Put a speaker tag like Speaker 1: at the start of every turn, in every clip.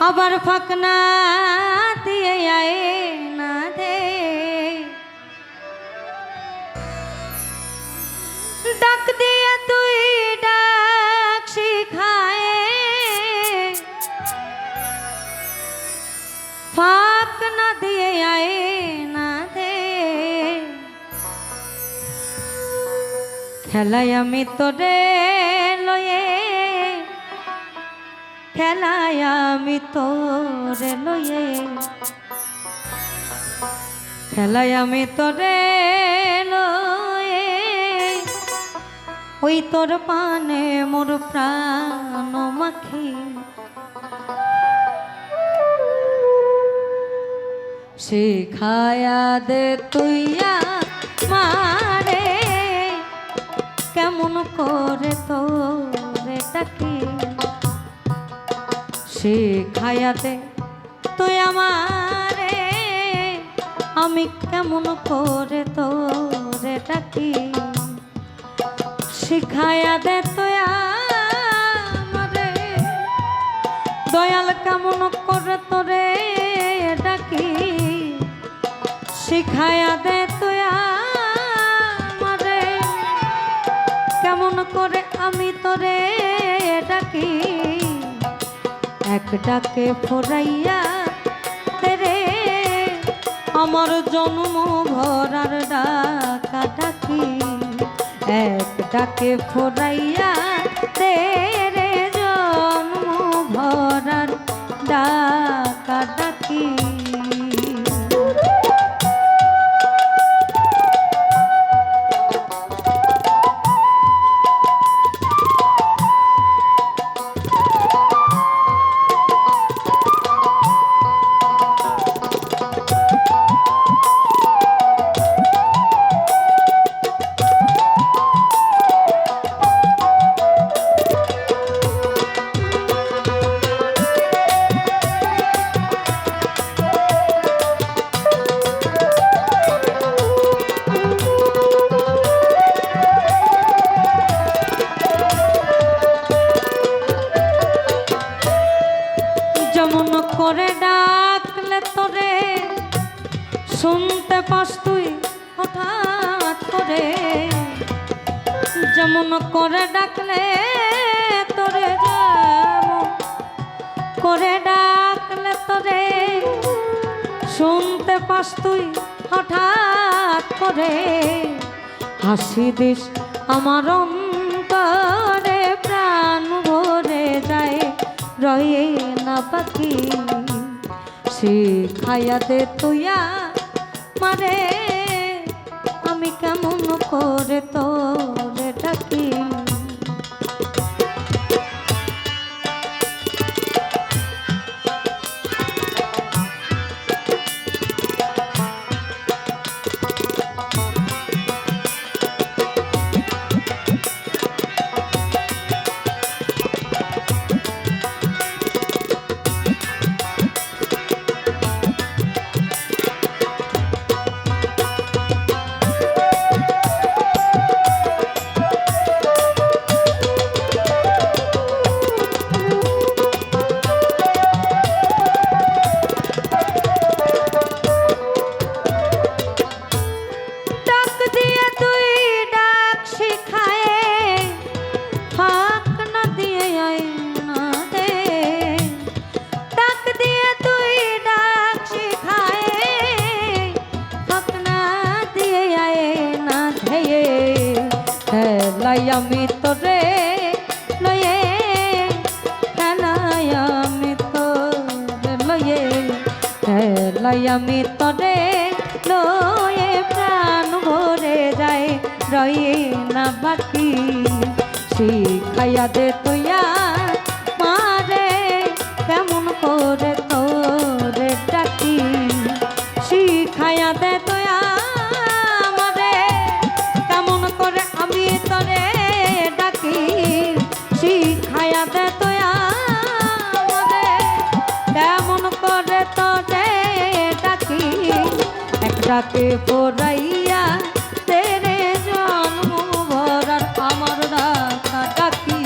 Speaker 1: আবার ফাকনা দিয়ে আয় না দে ডাক দিয়ে তুই ডাক শিখায় ফাকনা দিয়ে আয় না দে খেলায় আমি তোরে লয়ে খেলায় আমি তোরে লয়ে খেলায় আমি তোরে লয়ে ওই তোর পানে মোর প্রাণ মাখি শিখায়া দে তুইয়া মারে কেমন করে তোরে ডাকি শিখায়া দে তুই আমারে আমি কেমন করে তোরে ডাকি শিখায়া দে তুই আমারে দয়াল কেমন করে তোরে ডাকি শিখায়া দে তুই আমারে কেমন করে আমি তোরে ডাকি এক ডাকে ফোরাইয়া তেরে আমার জন্ম ভরার ডাকা ডাকি এক ডাকে ফোরাইয়া তেরে জন্ম ভরার ডাকা ডাকি করে ডাকলে তোরে শুনতে পাস তুই হঠাৎ করে যেমন করে ডাকলে তোরে যেমন করে ডাকলে তোরে শুনতে পাস তুই হঠাৎ করে হাসি দিস আমার অন্তরে প্রাণ ভরে যায় রয়ে না পাখি শিখায়া দে তুইয়া মারে আমি কেমন করে তোরে ডাকি আমি তোরে লয়ে খেলাই আমি তোরে লয়ে খেলাই আমি তোরে লয়ে প্রাণ ভরে যায় রয়ে না বাকি শিখাইয়া দে তুইয়া মারে কেমন করে তোরে ডাকি শিখাইয়া দে তুইয়া মারে কেমন করে আমি তোরে ডাকি শিখাইয়া দে তুইয়া মারে কেমন করে তোরে ডাকি এক ডাকে পড়াইয়া তেরে জন্ম ভরার আমার ডাকা ডাকি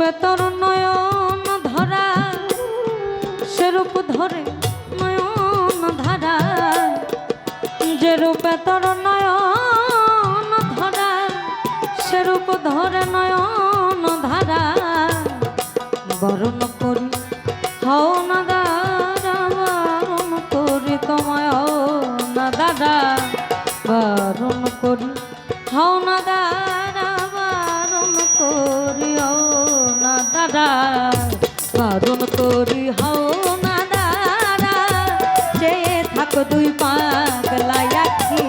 Speaker 1: রূপে তোর নয়ন ধরা, সে রূপ ধরে নয়ন ধারা, যে রূপে তোর নয়ন ধরা, সে রূপ ধরে নয়ন ধারা। বরণ করি হও না দাদা, বরণ করি তোমায় হও না দাদা, বরণ করি হও না দাদা, বরণ করি হও না দাদা, বরণ করি হও না দাদা। সে থাক দুই পাগলা আখি,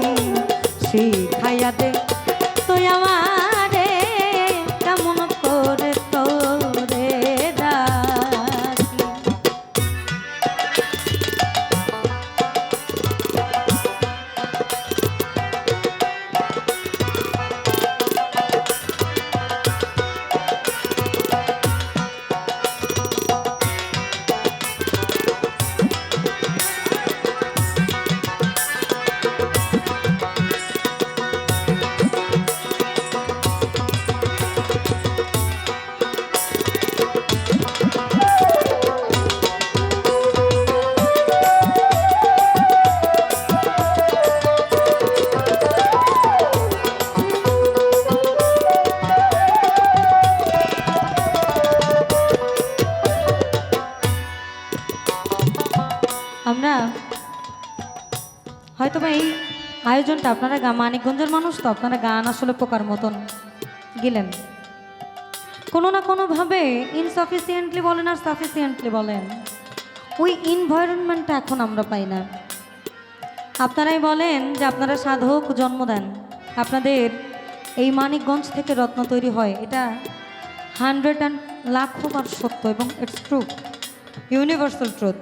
Speaker 1: শিখাইয়া দে তুই আমারে কেমন করে তোরে ডাকি। আমরা হয়তো বা এই আয়োজনটা আপনারা মানিকগঞ্জের মানুষ তো, আপনারা গান আসলে পোকার মতন গেলেন, কোনো না কোনোভাবে ইনসাফিসিয়েন্টলি বলেন আর সাফিসিয়েন্টলি বলেন, ওই এনভায়রনমেন্টটা এখন আমরা পাই না। আপনারাই বলেন যে আপনারা সাধক জন্ম দেন, আপনাদের এই মানিকগঞ্জ থেকে রত্ন তৈরি হয়, এটা 100 সত্য এবং ইটস ট্রু, ইউনিভার্সাল ট্রুথ।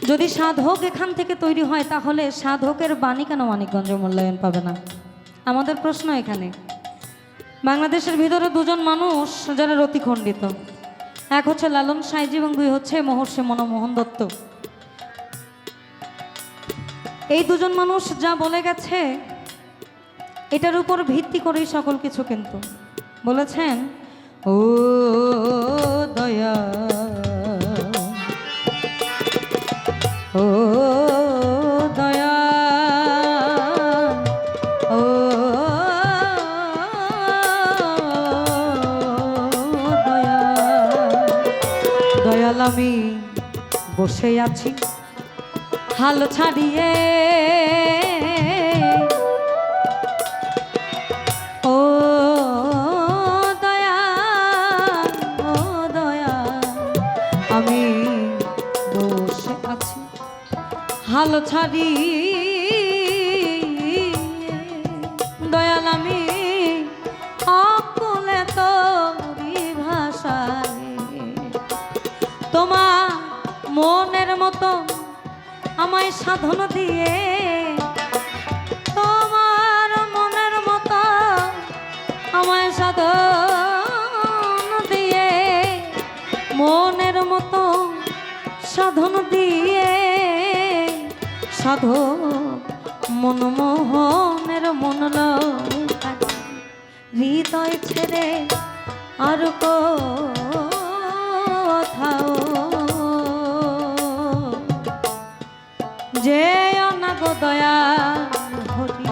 Speaker 1: যদি সাধক এখান থেকে তৈরি হয় তাহলে সাধকের বাণী কেন মানিকগঞ্জে মূল্যায়ন পাবে না? আমাদের প্রশ্ন এখানে। বাংলাদেশের ভিতরে দুজন মানুষ যারা রতিখণ্ডিত, এক হচ্ছে লালন সাইজি এবং দুই হচ্ছে মহর্ষি মনমোহন দত্ত। এই দুজন মানুষ যা বলে গেছে এটার উপর ভিত্তি করেই সকল কিছু কিন্তু বলেছেন। ও দয়া, ও দয়া, ও দয়া, দয়াল আমি বসে আছি হাল ছাড়িয়ে, ও দয়া, ও দয়া আমি বসে আছি হাল ছাড়ি, দয়াল আমি অকুলে তোরি ভাষায়, তোমার মনের মতো আমায় সাধন দিয়ে, তোমার মনের মতো আমায় সাধন দিয়ে, মনের মতো সাধন দিয়ে, সাধক মনমোহনের মন হৃদয় ছেড়ে আর কোথাও যে অনাগো দয়া হরি,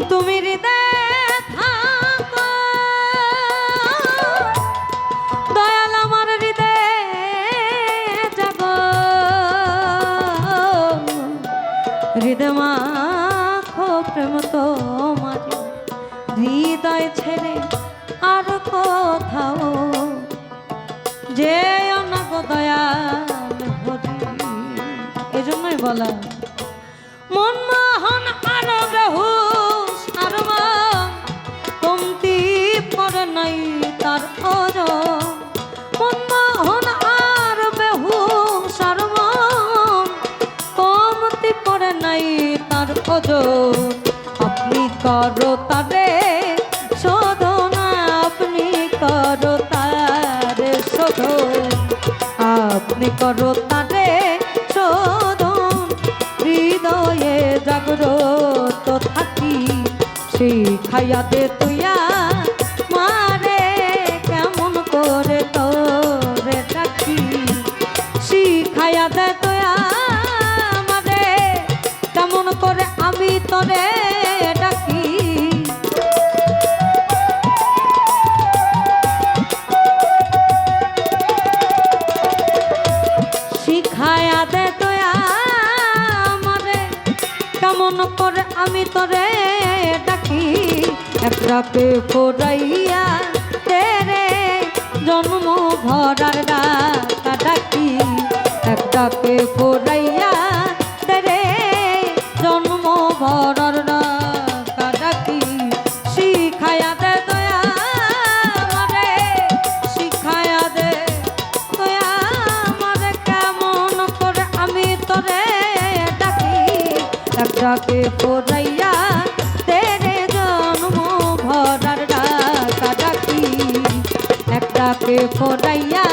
Speaker 1: তুমি হৃদয়ে থাকো, দয়াল আমার হৃদয়ে জাগো, হৃদয় মাখো প্রেম তোমার, হৃদয় ছেড়ে আর কোথাও যে অনাগো দয়াল হরি। এজন্যই বলা মনমোহন আর বেহুশ আর মন কমতি পড়ে নাই তার ওজন, মনমোহন আর বেহুশ আর মন কমতি পড়ে নাই তার ওজন। আপনি করো তারে শোধন, আপনি করো তারে শোধন, আপনি করো তারে শোধন, হৃদয়ে জাগ্রত থাকি শিখাইয়া দে তুইয়া মারে একটাকে ফোরাইয়া তেরে জন্ম ভরার ডাকা ডাকি একটাকে ফোরাইয়া তেরে জন্ম ভরার ডাকা ডাকি শিখায়া দে দয়া আমারে শিখায়া দে দয়া আমারে কেমন করে আমি তোরে ডাকি একটাকে ফোরাইয়া তেরে জন্ম ভরার ডাকা ডাকি একটাকে ফোরাইয়া